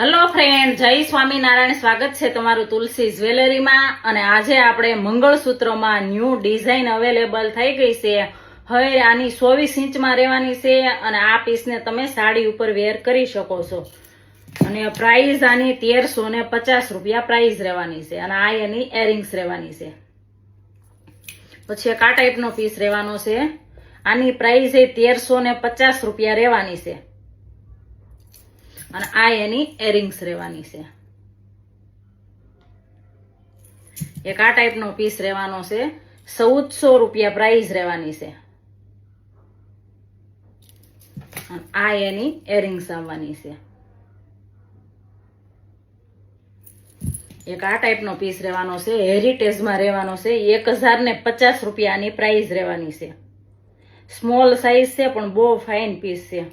Hello friend, જય સ્વામિનારાયણ. સ્વાગત છે તમારું તુલસી જ્વેલરીમાં. અને આજે આપણે મંગળસૂત્રમાં ન્યૂ ડિઝાઇન અવેલેબલ થઈ ગઈ છે. હવે આની 24 ઇંચમાં રહેવાની છે અને આ પીસને તમે સાડી ઉપર વેર કરી શકો છો. અને પ્રાઇસ આની 1350 રૂપિયા પ્રાઇસ રહેવાની છે. અને આ એની એરિંગ્સ રહેવાની છે. પછી એક આ ટાઈપનો પીસ રહેવાનો છે. આની પ્રાઇસ 1350 રૂપિયા રહેવાની છે. અને આ એની એરિંગ્સ રહેવાની છે. એક આ ટાઈપનો પીસ રહેવાનો છે. 1400 રૂપિયા પ્રાઇસ રહેવાની છે. અને આ એની એરિંગ્સ આવવાની છે. એક આ ટાઈપનો પીસ રહેવાનો છે. હેરિટેજમાં રહેવાનો છે. 1050 રૂપિયાની પ્રાઇસ રહેવાની છે. સ્મોલ સાઇઝ છે પણ બહુ ફાઇન પીસ છે.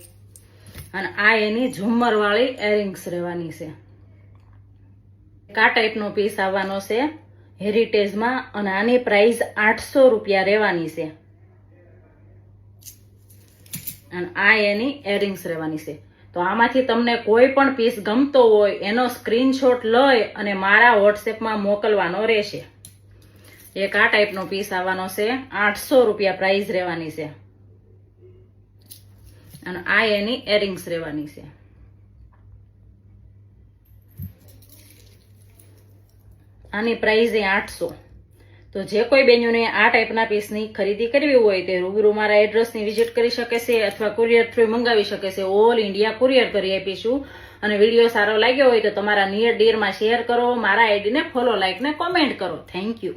અને આ એની ઝુમ્મર વાળી એરિંગ્સ રહેવાની છે. આ ટાઈપનો પીસ આવવાનો છે હેરિટેજમાં અને આની પ્રાઇસ 800 રૂપિયા રહેવાની છે. અને આ એની એરિંગ્સ રહેવાની છે. તો આમાંથી તમને કોઈ પણ પીસ ગમતો હોય એનો સ્ક્રીનશોટ લઈ અને મારા વોટ્સએપમાં મોકલવાનો રહેશે. એક આ ટાઈપનો પીસ આવવાનો છે. 800 રૂપિયા પ્રાઇસ રહેવાની છે. અને આ એની એરિંગ્સ રહેવાની છે. આની પ્રાઇસ 800. તો જે કોઈ બેનોને આ ટાઈપના પીસની ખરીદી કરવી હોય તે રૂબરૂ મારા એડ્રેસની વિઝિટ કરી શકે છે અથવા કુરિયર થ્રુ મંગાવી શકે છે. ઓલ ઇન્ડિયા કુરિયર કરી આપીશું. અને વિડીયો સારો લાગ્યો હોય તો તમારા નિયર ડીરમાં શેર કરો. મારા આઈડીને ફોલો, લાઈક ને કોમેન્ટ કરો. Thank you.